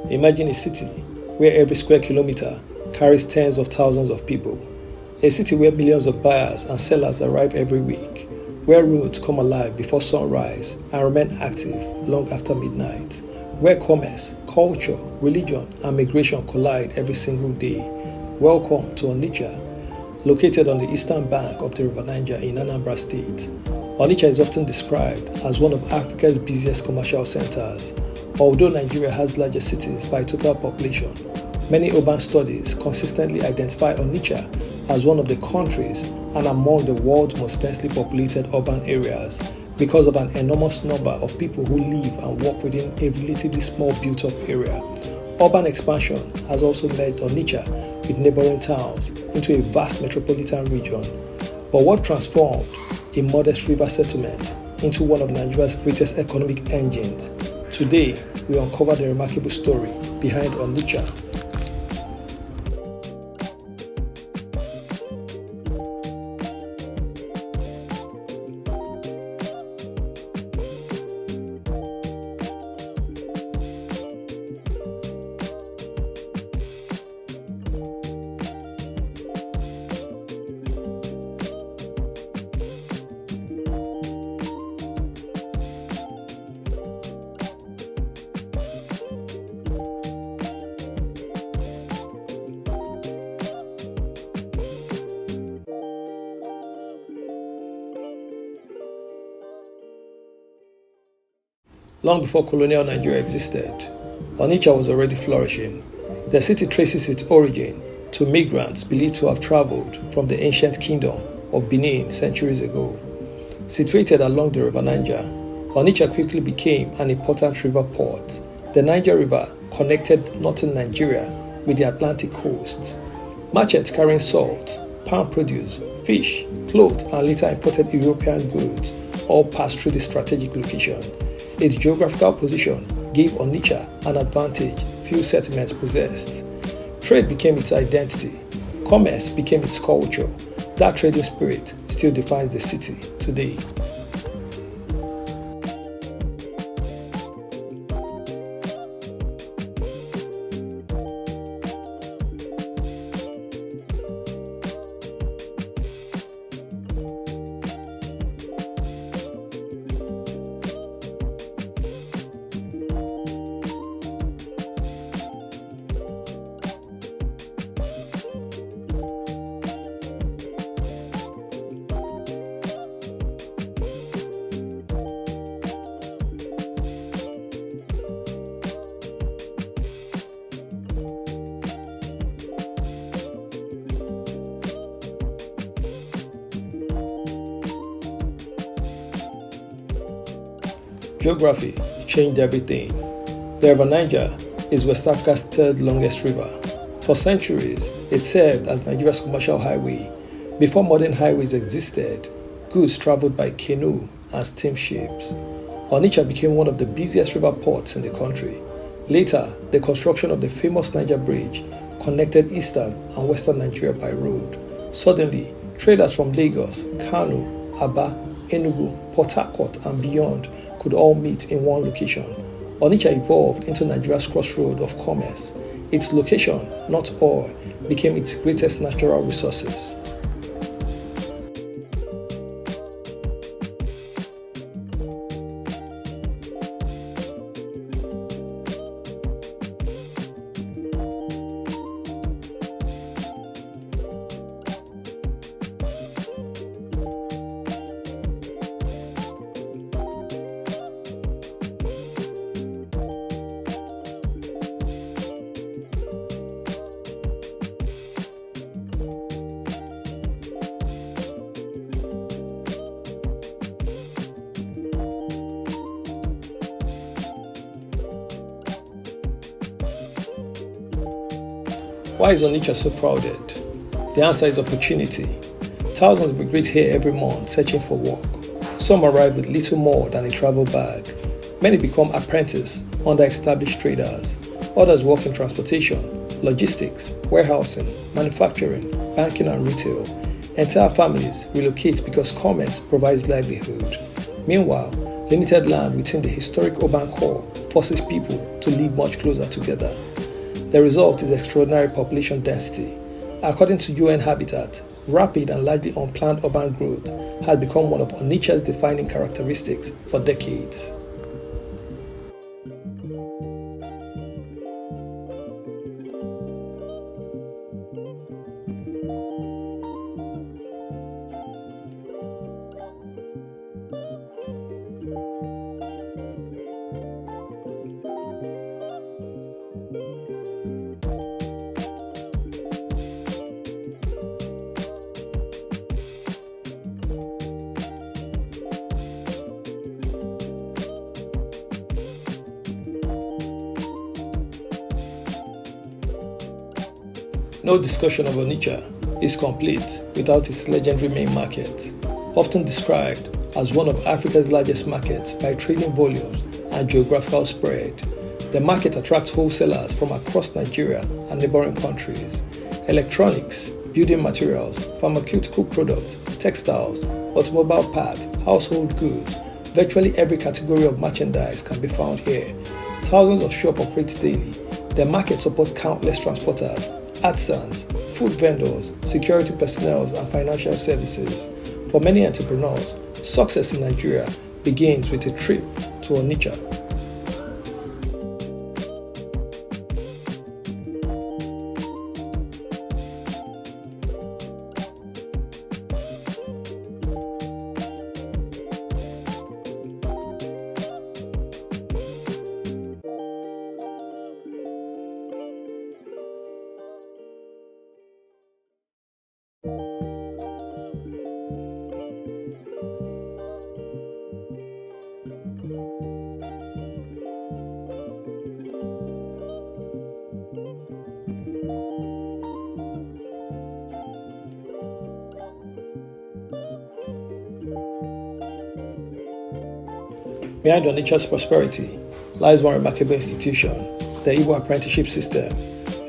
Imagine a city where every square kilometer carries tens of thousands of people. A city where millions of buyers and sellers arrive every week, where roads come alive before sunrise and remain active long after midnight, where commerce, culture, religion, and migration collide every single day. Welcome to Onicha, located on the eastern bank of the River Niger in Anambra State. Onicha is often described as one of Africa's busiest commercial centers. Although Nigeria has larger cities by total population, many urban studies consistently identify Onitsha as one of the countries and among the world's most densely populated urban areas because of an enormous number of people who live and work within a relatively small built-up area. Urban expansion has also merged Onitsha with neighboring towns into a vast metropolitan region. But what transformed a modest river settlement into one of Nigeria's greatest economic engines? Today, we uncover the remarkable story behind Onicha. Long before colonial Nigeria existed, Onicha was already flourishing. The city traces its origin to migrants believed to have traveled from the ancient kingdom of Benin centuries ago. Situated along the River Niger, Onitsha quickly became an important river port. The Niger River connected northern Nigeria with the Atlantic coast. Merchants carrying salt, palm produce, fish, clothes, and later imported European goods all passed through this strategic location. Its geographical position gave Onitsha an advantage few settlements possessed. Trade became its identity. Commerce became its culture. That trading spirit still defines the city today. Geography changed everything. The River Niger is West Africa's third longest river. For centuries, it served as Nigeria's commercial highway. Before modern highways existed, goods traveled by canoe and steamships. Onitsha became one of the busiest river ports in the country. Later, the construction of the famous Niger Bridge connected eastern and western Nigeria by road. Suddenly, traders from Lagos, Kano, Aba, Enugu, Port Harcourt, and beyond could all meet in one location. Onitsha evolved into Nigeria's crossroad of commerce. Its location, not oil, became its greatest natural resources. Why is Onitsha so crowded? The answer is opportunity. Thousands migrate here every month searching for work. Some arrive with little more than a travel bag. Many become apprentices under established traders. Others work in transportation, logistics, warehousing, manufacturing, banking and retail. Entire families relocate because commerce provides livelihood. Meanwhile, Limited land within the historic urban core forces people to live much closer together. The result is extraordinary population density. According to UN Habitat, rapid and largely unplanned urban growth has become one of Onitsha's defining characteristics for decades. No discussion of Onicha is complete without its legendary main market, often described as one of Africa's largest markets by trading volumes and geographical spread. The market attracts wholesalers from across Nigeria and neighboring countries. Electronics, building materials, pharmaceutical products, textiles, automobile parts, household goods, virtually every category of merchandise can be found here. Thousands of shops operate daily. The market supports countless transporters, artisans, food vendors, security personnel, and financial services. For many entrepreneurs, success in Nigeria begins with a trip to Onicha. Behind Onicha's prosperity lies one remarkable institution, the Igbo Apprenticeship system.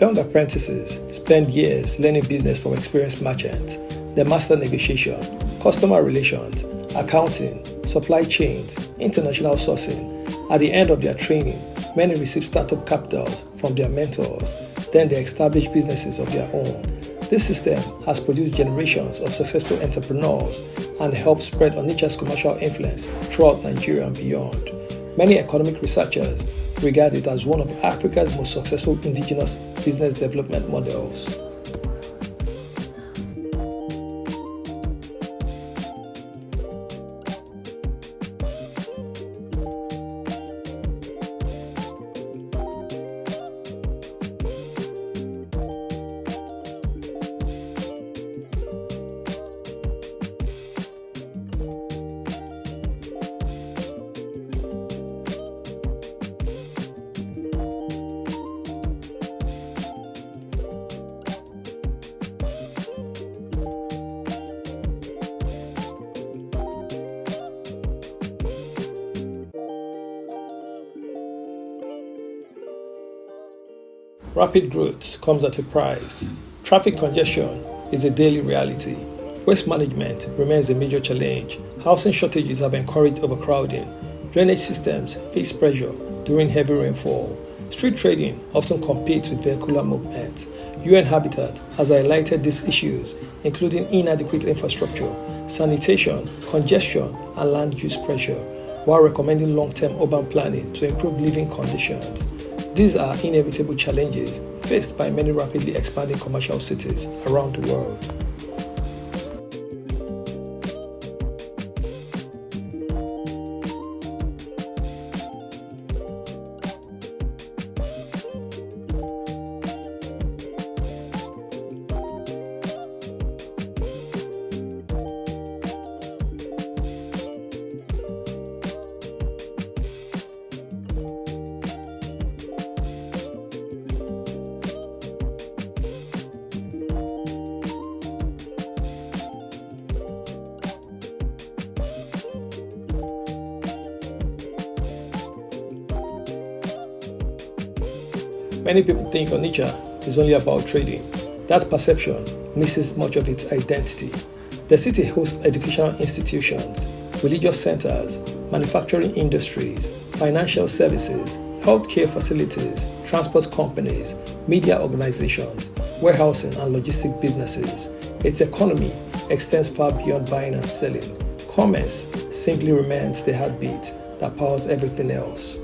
Young apprentices spend years learning business from experienced merchants. They master negotiation, customer relations, accounting, supply chains, international sourcing. At the end of their training, many receive startup capitals from their mentors. Then they establish businesses of their own. This system has produced generations of successful entrepreneurs and helped spread Onicha's commercial influence throughout Nigeria and beyond. Many economic researchers regard it as one of Africa's most successful indigenous business development models. Rapid growth comes at a price. Traffic congestion is a daily reality. Waste management remains a major challenge. Housing shortages have encouraged overcrowding. Drainage systems face pressure during heavy rainfall. Street trading often competes with vehicular movement. UN Habitat has highlighted these issues, including inadequate infrastructure, sanitation, congestion, and land use pressure, while recommending long-term urban planning to improve living conditions. These are inevitable challenges faced by many rapidly expanding commercial cities around the world. Many people think Onicha is only about trading. That perception misses much of its identity. The city hosts educational institutions, religious centers, manufacturing industries, financial services, healthcare facilities, transport companies, media organizations, warehousing and logistic businesses. Its economy extends far beyond buying and selling. Commerce simply remains the heartbeat that powers everything else.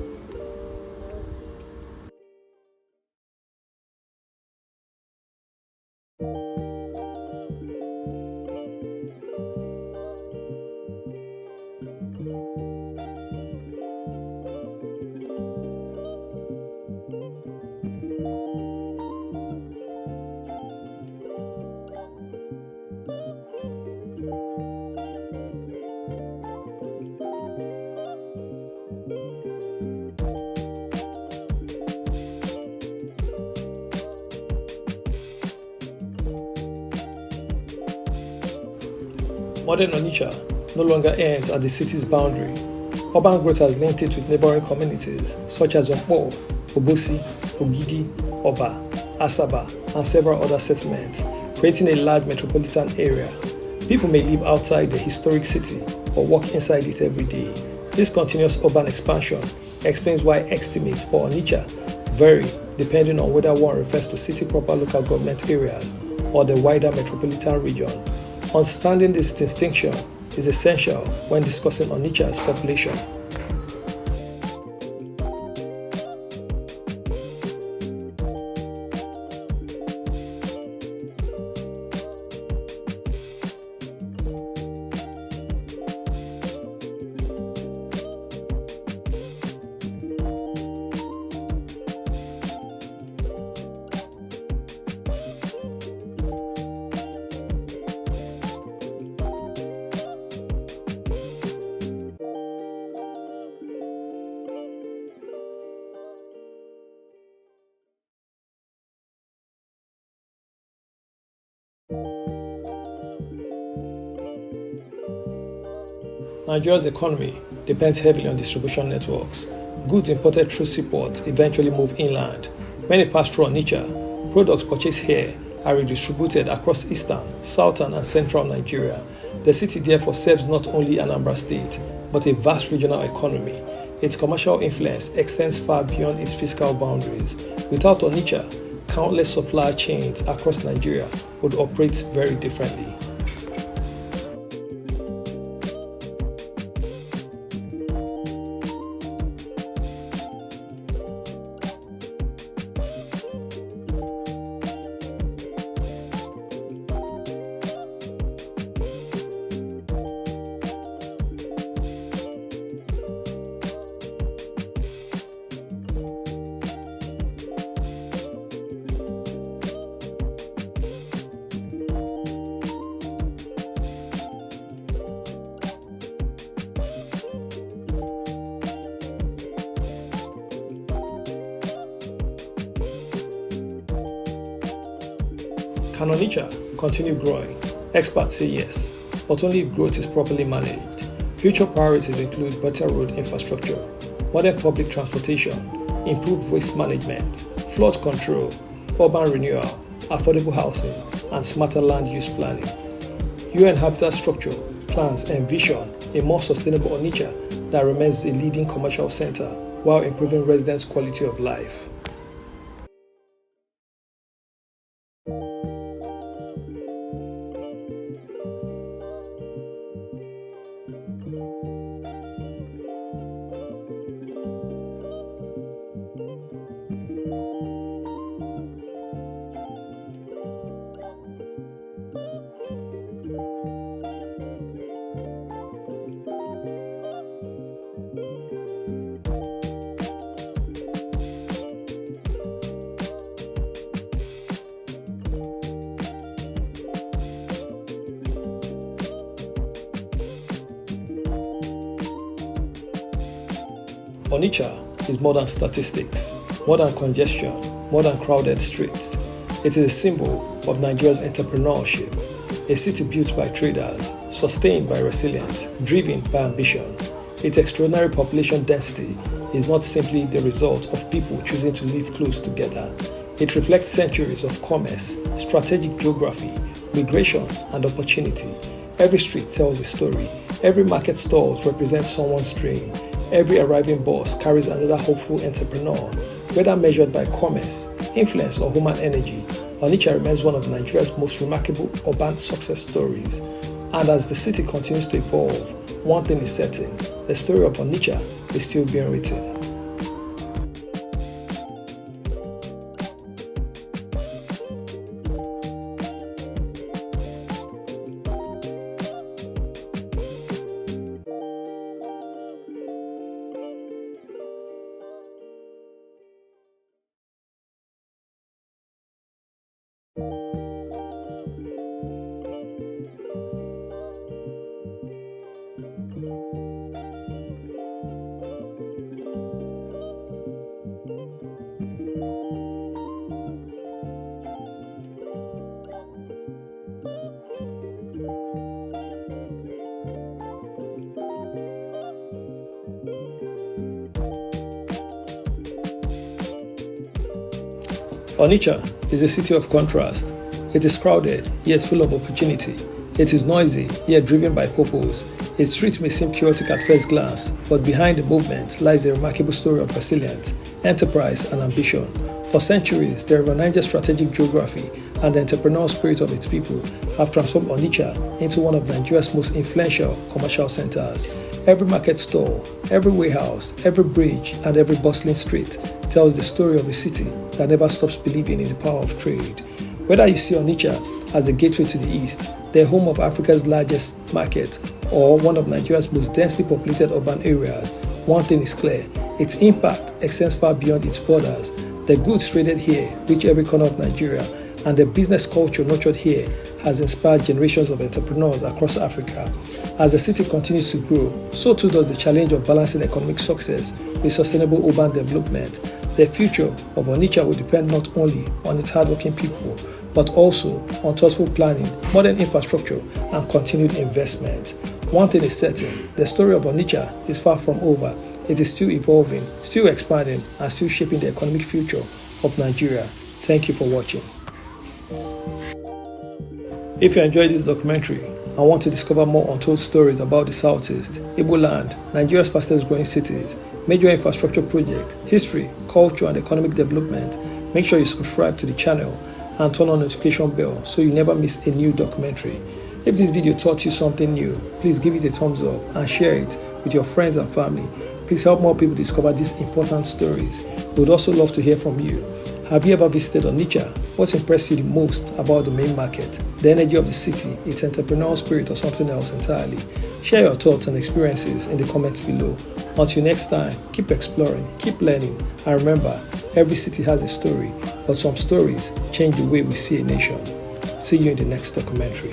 Modern Onicha no longer ends at the city's boundary. Urban growth has linked it with neighboring communities such as Okpo, Obosi, Ogidi, Oba, Asaba, and several other settlements, creating a large metropolitan area. People may live outside the historic city or walk inside it every day. This continuous urban expansion explains why estimates for Onicha vary depending on whether one refers to city proper local government areas or the wider metropolitan region. Understanding this distinction is essential when discussing Onicha's population. Nigeria's economy depends heavily on distribution networks. Goods imported through seaports eventually move inland. When they pass through Onicha, products purchased here are redistributed across eastern, southern, and central Nigeria. The city therefore serves not only Anambra State, but a vast regional economy. Its commercial influence extends far beyond its fiscal boundaries. Without Onicha, countless supply chains across Nigeria would operate very differently. Can Onicha continue growing? Experts say yes, but only if growth is properly managed. Future priorities include better road infrastructure, modern public transportation, improved waste management, flood control, urban renewal, affordable housing, and smarter land use planning. UN Habitat Structure plans envision a more sustainable Onicha that remains a leading commercial center while improving residents' quality of life. Onicha is more than statistics, more than congestion, more than crowded streets. It is a symbol of Nigeria's entrepreneurship, a city built by traders, sustained by resilience, driven by ambition. Its extraordinary population density is not simply the result of people choosing to live close together. It reflects centuries of commerce, strategic geography, migration, and opportunity. Every street tells a story, Every market stall represents someone's dream. Every arriving boss carries another hopeful entrepreneur. Whether measured by commerce, influence, or human energy, Onicha remains one of Nigeria's most remarkable urban success stories. And as the city continues to evolve, one thing is certain: the story of Onicha is still being written. Onicha is a city of contrast. It is crowded, yet full of opportunity. It is noisy, yet driven by purpose. Its streets may seem chaotic at first glance, but behind the movement lies a remarkable story of resilience, enterprise, and ambition. For centuries, the River Niger strategic geography and the entrepreneurial spirit of its people have transformed Onicha into one of Nigeria's most influential commercial centers. Every market stall, every warehouse, every bridge, and every bustling street tells the story of a city that never stops believing in the power of trade. Whether you see Onicha as the gateway to the east, the home of Africa's largest market, or one of Nigeria's most densely populated urban areas, one thing is clear: its impact extends far beyond its borders. The goods traded here reach every corner of Nigeria, and the business culture nurtured here has inspired generations of entrepreneurs across Africa. As the city continues to grow, so too does the challenge of balancing economic success with sustainable urban development. The future of Onicha will depend not only on its hardworking people, but also on thoughtful planning, modern infrastructure, and continued investment. One thing is certain: the story of Onicha is far from over. It is still evolving, still expanding, and still shaping the economic future of Nigeria. Thank you for watching. If you enjoyed this documentary and want to discover more untold stories about the Southeast, Igboland, Nigeria's fastest growing cities, major infrastructure projects, history, culture, and economic development, make sure you subscribe to the channel and turn on the notification bell so you never miss a new documentary. If this video taught you something new, please give it a thumbs up and share it with your friends and family. Please help more people discover these important stories. We would also love to hear from you. Have you ever visited Onicha? What impressed you the most about the main market? The energy of the city, its entrepreneurial spirit, or something else entirely? Share your thoughts and experiences in the comments below. Until next time, keep exploring, keep learning, and remember, every city has a story, but some stories change the way we see a nation. See you in the next documentary.